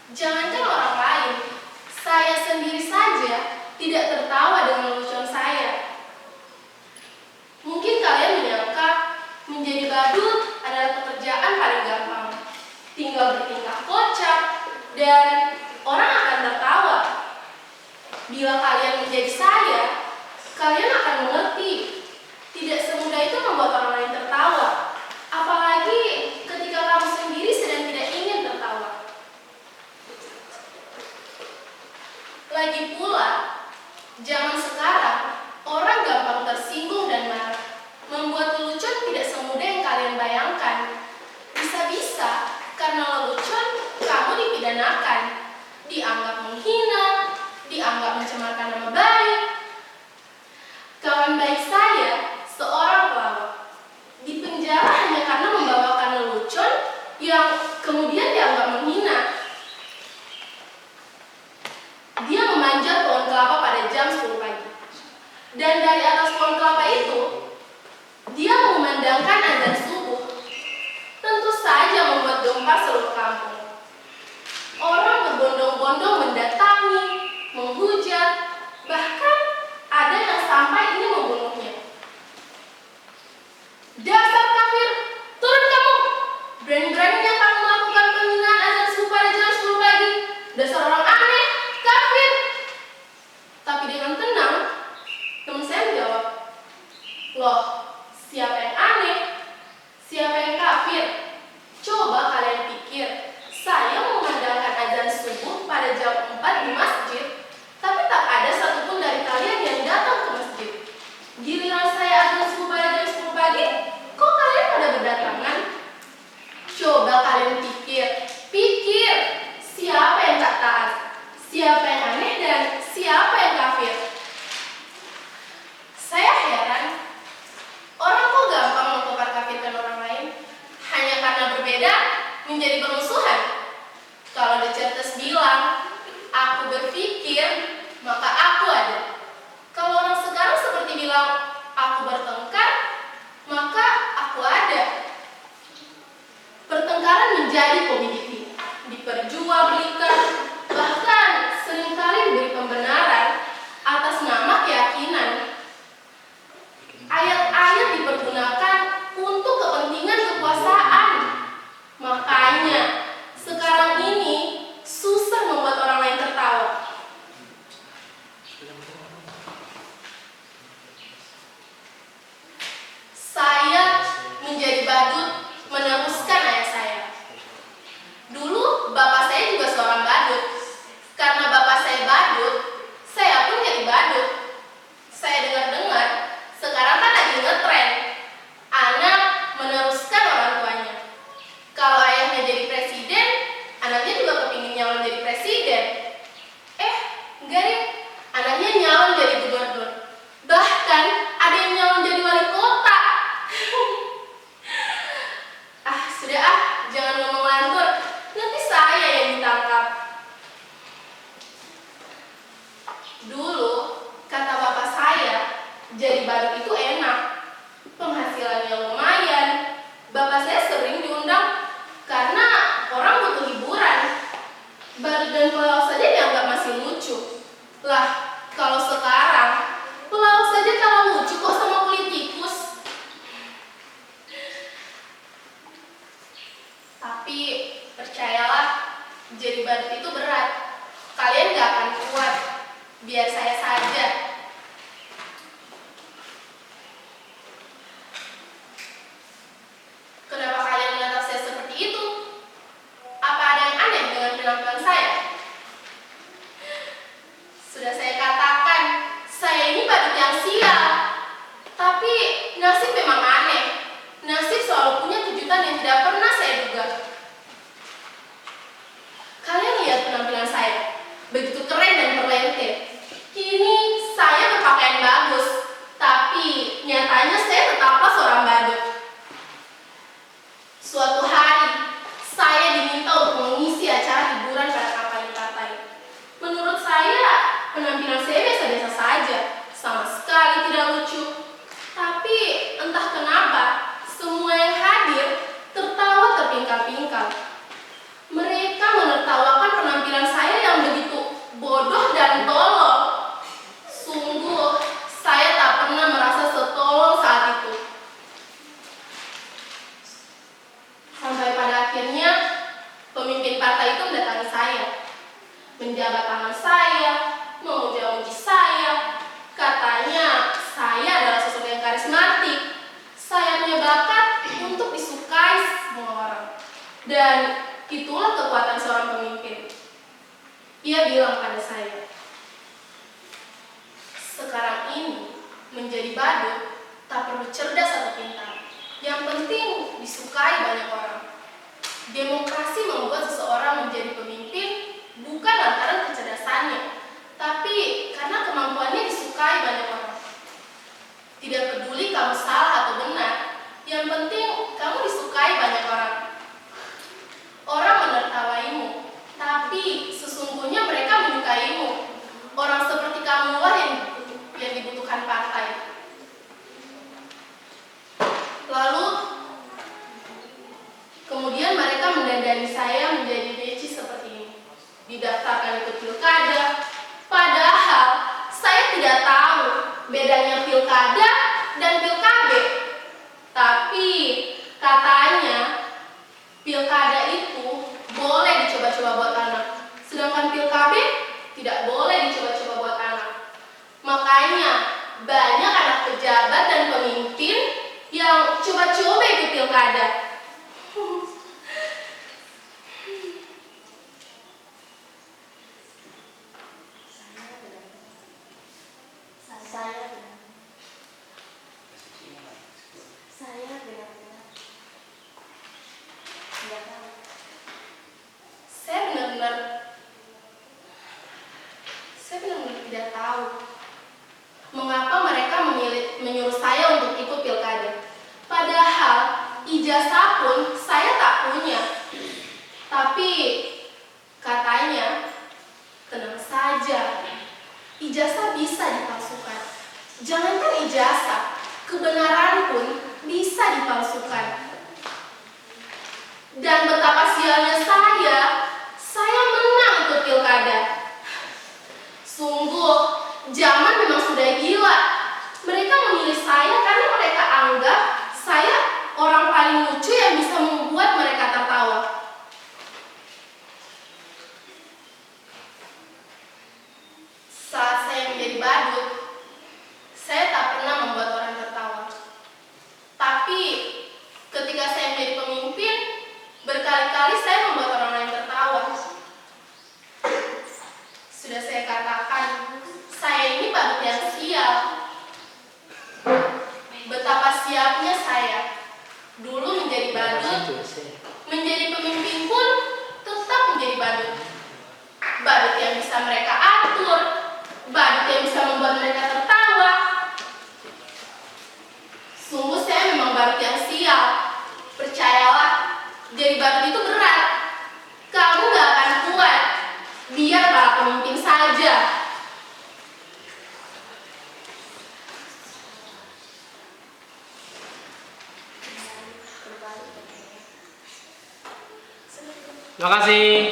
Jangankan orang lain, saya sendiri saja tidak tertawa dengan lelucon saya. Mungkin kalian menyangka menjadi badut adalah pekerjaan paling gampang. Tinggal bertingkah kocak dan orang akan tertawa. Bila kalian menjadi saya, kalian akan mengerti. Tidak semudah itu membuat orang lain tertawa. Apalagi ketika kamu sendiri sedang tidak ingin tertawa. Lagi pula, zaman sekarang, orang gampang tersinggung dan marah. Membuat lelucon tidak semudah yang kalian bayangkan. Bisa-bisa, karena lelucon, kamu dipidanakan. Dianggap menghina, dianggap mencemarkan nama baik. Kawan baik saya, seorang pelawak, dipenjara hanya karena membawakan lelucon yang kemudian dianggap menghina. Dia memanjat pohon kelapa pada jam 10 pagi. Dan dari atas pohon kelapa itu, dia mengumandangkan azan subuh. Tentu saja membuat gempar seluruh kampung. Orang berbondong-bondong mendatangi, menghujat, bahkan ada yang sampai ingin membunuhnya. Dasar kafir, turun kamu! Berani-beraninya kamu melakukan penghinaan azan subuh pada jam 10 pagi. Dasar orang aneh, kafir! Tapi dengan tenang, teman saya menjawab, loh, siapa yang aneh? Siapa yang kafir? Coba kalian pikir, saya mengandalkan azan subuh pada jam 4 di masjid, tapi tak ada satupun dari kalian yang datang ke masjid. Giliran saya azan subuh pada jam 10 pagi, kok kalian pada berdatangan? Coba kalian pikir, siapa yang tak taat? Siapa yang aneh dan siapa yang kafir? Saya heran, orang kok gampang mengkafir-kafirkan orang lain hanya karena berbeda menjadi bermusuhan. Kalau The Certes bilang, aku berpikir, maka aku ada. Kalau orang sekarang seperti bilang, aku bertengkar, maka aku ada. Pertengkaran menjadi komoditi, diperjualbelikan, bahkan seringkali diberi pembenaran atas nama keyakinan. Ayat-ayat dipergunakan untuk kepentingan kekuasaan. Makanya, sekarang ini susah membuat orang lain tertawa. Saya menjadi badut meneruskan ayah saya. Dulu bapak saya juga seorang badut. Karena bapak saya badut, saya pun jadi badut. Saya dengar-dengar, sekarang kan lagi ngetren. Anak meneruskan orang tuanya. Kalau ayahnya jadi presiden, anaknya juga kepingin nyalon jadi presiden. Enggak deh, anaknya nyalon jadi gubernur. Bahkan ada yang nyalon jadi wali kota. Sudah jangan ngomong lantur. Nanti saya yang ditangkap. Dulu, kata bapak saya, jadi badut itu enak. Penghasilannya lumayan. Bapak saya sering diundang karena orang butuh hiburan. Badut dan pelawak saja dianggap masih lucu. Lah, kalau sekarang, pelawak saja kalau lucu kok sama kulit tikus. Tapi, percayalah, jadi badut itu berat. Kalian gak akan kuat. Biar saya saja. Kenapa kalian menatap saya seperti itu? Apa ada yang aneh dengan penampilan saya? Sudah saya katakan, saya ini badut yang sial. Tapi nasib memang aneh. Nasib selalu punya kejutan yang tidak pernah saya duga. Kalian lihat penampilan saya, begitu keren dan berlente. Kini saya berpakaian bagus, tapi nyatanya saya tetaplah seorang badut. Suatu hari, saya diminta untuk mengisi acara hiburan pada kampanye partai. Menurut saya, penampilan saya biasa-biasa saja, sama sekali tidak lucu. Tapi entah kenapa, semua yang hadir tertawa terpingkal-pingkal. Mereka menertawakan penampilan bodoh dan tolol. Sungguh, saya tak pernah merasa setolol saat itu. Sampai pada akhirnya, pemimpin partai itu mendatangi saya, menjabat tangan saya, memuja-muji saya. Katanya, saya adalah sosok yang karismatik. Saya punya bakat untuk disukai semua orang. Dan itulah kekuatan seorang pemimpin. Ia bilang pada saya, sekarang ini menjadi badut tak perlu cerdas atau pintar. Yang penting disukai banyak orang. Demokrasi membuat seseorang menjadi pemimpin bukan lantaran kecerdasannya, tapi karena kemampuannya disukai banyak orang. Tidak peduli kamu salah atau benar, yang penting kamu disukai banyak orang. Orang menertawaimu, tapi sesungguhnya mereka menyukaimu. Orang seperti kamulah yang dibutuhkan partai. Lalu, kemudian mereka mendandani saya menjadi beci seperti ini. Didaftarkan ikut pilkada, padahal saya tidak tahu bedanya pilkada dan pilkabe. Tapi katanya pilkada itu boleh dicoba-coba buat anak, sedangkan pilkabe tidak boleh dicoba-coba buat anak. Makanya banyak anak pejabat dan pemimpin yang coba-coba ikut pilkada. Saya benar-benar tidak tahu. Saya benar-benar tidak tahu mengapa mereka menyuruh saya untuk ikut pilkada. Padahal ijazah pun saya tak punya. Tapi katanya, tenang saja, ijazah bisa dipalsukan. Jangankan ijazah, kebenaran pun bisa dipalsukan. Dan betapa sialnya saya menang ikut pilkada. Sungguh, zaman memang sudah gila. Mereka memilih saya karena mereka anggap saya orang paling lucu yang bisa membuat mereka tertawa. Saat saya menjadi badut, saya tak pernah membuat orang tertawa. Tapi ketika saya menjadi pemimpin, berkali-kali saya membuat orang lain tertawa. Sudah saya katakan, saya ini badut yang sial. Betapa siapnya saya. Dulu menjadi badut, menjadi pemimpin pun tetap menjadi badut. Badut yang bisa mereka atur, badut yang bisa membuat mereka tertawa. Sungguh saya memang badut yang sial. Percayalah, jadi badut itu berat. Kamu gak akan kuat. Biar para pemimpin saja. Terima kasih.